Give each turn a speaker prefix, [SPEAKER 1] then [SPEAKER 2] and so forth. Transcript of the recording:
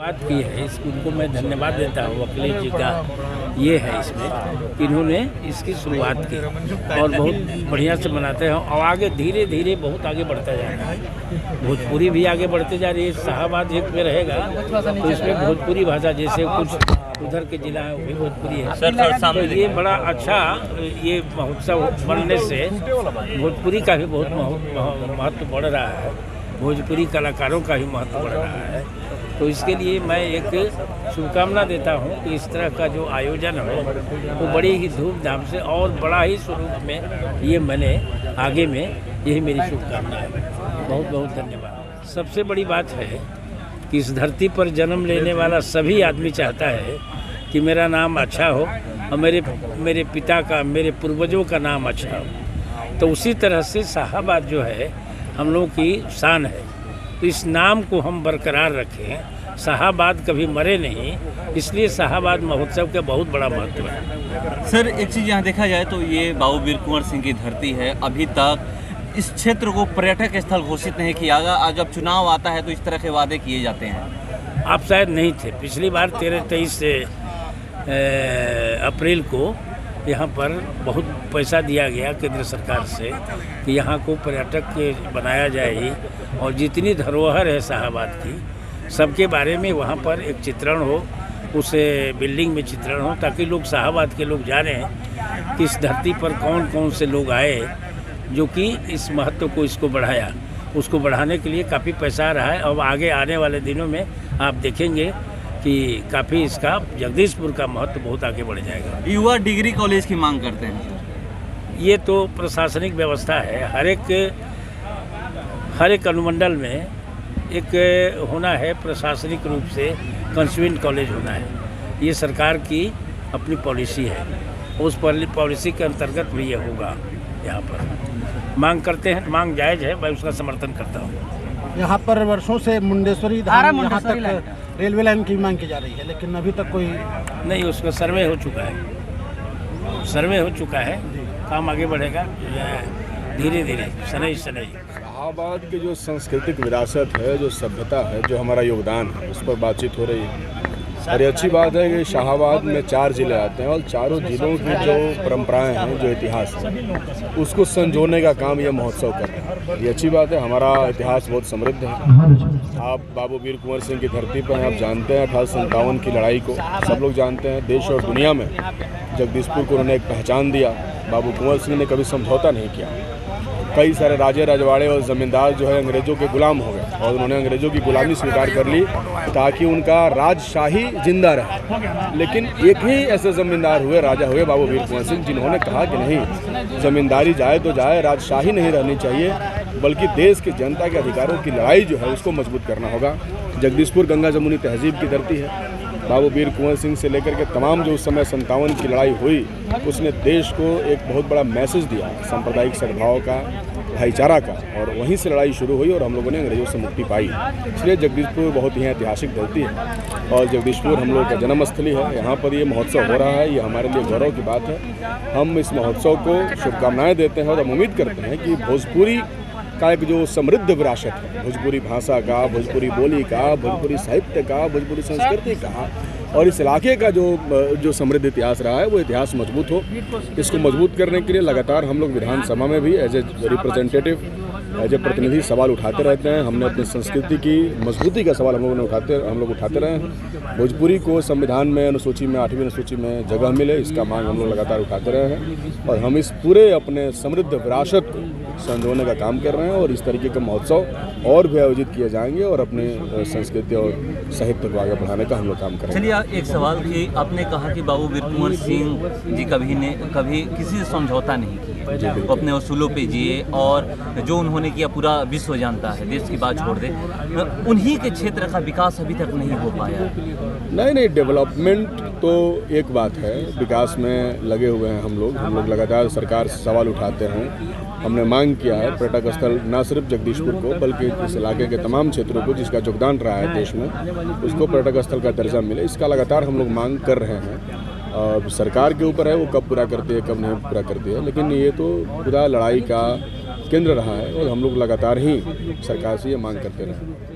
[SPEAKER 1] बात की है, उनको मैं धन्यवाद देता हूँ। अखिलेश जी का ये है इसमें कि इन्होंने इसकी शुरुआत की और बहुत बढ़िया से मनाते हैं और आगे धीरे धीरे बहुत आगे बढ़ता जा रहा है। भोजपुरी भी आगे बढ़ते जा रही है। शाहबाद एक में रहेगा तो इसमें भोजपुरी भाषा, जैसे कुछ उधर के जिला है वो भी भोजपुरी है। तो ये बड़ा अच्छा ये महोत्सव बनने से भोजपुरी का भी बहुत महत्व बढ़ रहा है, भोजपुरी कलाकारों का भी महत्व बढ़ रहा है। तो इसके लिए मैं एक शुभकामना देता हूं कि इस तरह का जो आयोजन है वो बड़ी ही धूमधाम से और बड़ा ही स्वरूप में ये बने आगे में, यही मेरी शुभकामना है। बहुत बहुत धन्यवाद। सबसे बड़ी बात है कि इस धरती पर जन्म लेने वाला सभी आदमी चाहता है कि मेरा नाम अच्छा हो और मेरे पिता का, मेरे पूर्वजों का नाम अच्छा हो। तो उसी तरह से शाहबाद जो है हम लोगों की शान है, तो इस नाम को हम बरकरार रखें। शाहबाद कभी मरे नहीं, इसलिए शाहबाद महोत्सव का बहुत बड़ा महत्व है।
[SPEAKER 2] सर, एक चीज़ यहाँ देखा जाए तो ये बाबू वीर कुंवर सिंह की धरती है। अभी तक इस क्षेत्र को पर्यटक स्थल घोषित नहीं किया गया। आज जब चुनाव आता है तो इस तरह के वादे किए जाते हैं।
[SPEAKER 1] आप शायद नहीं थे, पिछली बार 13-23 अप्रैल को यहाँ पर बहुत पैसा दिया गया केंद्र सरकार से कि यहाँ को पर्यटक बनाया जाए और जितनी धरोहर है शाहबाद की सबके बारे में वहाँ पर एक चित्रण हो, उस बिल्डिंग में चित्रण हो, ताकि लोग शाहबाद के लोग जानें कि इस धरती पर कौन कौन से लोग आए जो कि इस महत्व को इसको बढ़ाया। उसको बढ़ाने के लिए काफ़ी पैसा आ रहा है और आगे आने वाले दिनों में आप देखेंगे कि काफ़ी इसका जगदीशपुर का महत्व बहुत आगे बढ़ जाएगा।
[SPEAKER 2] युवा डिग्री कॉलेज की मांग करते हैं।
[SPEAKER 1] ये तो प्रशासनिक व्यवस्था है, हर एक अनुमंडल में एक होना है, प्रशासनिक रूप से कंस्यूएंट कॉलेज होना है। ये सरकार की अपनी पॉलिसी है, उस पॉलिसी के अंतर्गत भी ये होगा। यहाँ पर मांग करते हैं, मांग जायज़ है, मैं उसका समर्थन करता हूँ।
[SPEAKER 3] यहाँ पर वर्षों से मुंडेश्वरी धाम यहाँ तक रेलवे लाइन की मांग की जा रही है, लेकिन अभी तक कोई
[SPEAKER 1] नहीं। उसका सर्वे हो चुका है, काम आगे बढ़ेगा धीरे धीरे, शनई।
[SPEAKER 4] शाहबाद की जो सांस्कृतिक विरासत है, जो सभ्यता है, जो हमारा योगदान है, उस पर बातचीत हो रही है। और ये अच्छी बात है कि शाहबाद में 4 ज़िले आते हैं और चारों ज़िलों की जो परंपराएं हैं, जो इतिहास है, उसको संजोने का काम ये महोत्सव कर रहे हैं। ये अच्छी बात है। हमारा इतिहास बहुत समृद्ध है। आप बाबू वीर कुंवर सिंह की धरती पर हैं, आप जानते हैं 1857 की लड़ाई को, सब लोग जानते हैं। देश और दुनिया में जगदीशपुर को उन्होंने एक पहचान दिया। बाबू कुंवर सिंह ने कभी समझौता नहीं किया। कई सारे राजे रजवाड़े और ज़मींदार जो है अंग्रेज़ों के गुलाम हो गए और उन्होंने अंग्रेज़ों की गुलामी स्वीकार कर ली ताकि उनका राजशाही जिंदा रहे। लेकिन एक ही ऐसे ज़मींदार हुए, राजा हुए, बाबू वीर कुंवर सिंह, जिन्होंने कहा कि नहीं, ज़मींदारी जाए तो जाए, राजशाही नहीं रहनी चाहिए, बल्कि देश की जनता के अधिकारों की लड़ाई जो है उसको मजबूत करना होगा। जगदीशपुर गंगा जमुनी तहजीब की धरती है। बाबू वीर कुंवर सिंह से लेकर के तमाम जो उस समय 57 की लड़ाई हुई, उसने देश को एक बहुत बड़ा मैसेज दिया सांप्रदायिक सद्भाव का, भाईचारा का, और वहीं से लड़ाई शुरू हुई और हम लोगों ने अंग्रेजों से मुक्ति पाई। इसलिए जगदीशपुर बहुत ही ऐतिहासिक धरती है और जगदीशपुर हम लोगों का जन्मस्थली है। यहाँ पर ये महोत्सव हो रहा है, ये हमारे लिए गौरव की बात है। हम इस महोत्सव को शुभकामनाएँ देते हैं और हम उम्मीद करते हैं कि भोजपुरी का एक जो समृद्ध विरासत है, भोजपुरी भाषा का, भोजपुरी बोली का, भोजपुरी साहित्य का, भोजपुरी संस्कृति का और इस इलाके का जो समृद्ध इतिहास रहा है, वो इतिहास मजबूत हो। इसको मजबूत करने के लिए लगातार हम लोग विधानसभा में भी as a representative, as a प्रतिनिधि सवाल उठाते रहते हैं। हमने अपनी संस्कृति की मजबूती का सवाल हम लोग उठाते रहे हैं। भोजपुरी को संविधान में अनुसूची में 8वीं अनुसूची में जगह मिले, इसका मांग हम लोग लगातार उठाते रहे हैं और हम इस पूरे अपने समृद्ध विरासत को संजोने का काम कर रहे हैं और इस तरीके के महोत्सव और भी आयोजित किए जाएंगे और अपने संस्कृति और साहित्य को आगे बढ़ाने का हम लोग काम करेंगे।
[SPEAKER 2] चलिए, एक सवाल कि आपने कहा कि बाबू वीर कुंवर सिंह जी कभी किसी से समझौता नहीं किया, वो अपने उसूलों पे जिए और जो उन्होंने किया पूरा विश्व जानता है, देश की बात छोड़ दे। उन्हीं के क्षेत्र का विकास अभी तक नहीं हो पाया।
[SPEAKER 4] नहीं, डेवलपमेंट तो एक बात है, विकास में लगे हुए हैं हम लोग लगातार सरकार से सवाल उठाते हैं। हमने मांग किया है पर्यटक स्थल न सिर्फ जगदीशपुर को बल्कि इस इलाके के तमाम क्षेत्रों को जिसका योगदान रहा है देश में, उसको पर्यटक स्थल का दर्जा मिले। इसका लगातार हम लोग मांग कर रहे हैं। सरकार के ऊपर है वो कब पूरा करती है, कब नहीं पूरा करती है, लेकिन ये तो पूरा लड़ाई का केंद्र रहा है और हम लोग लगातार ही सरकार से ये मांग करते रहे।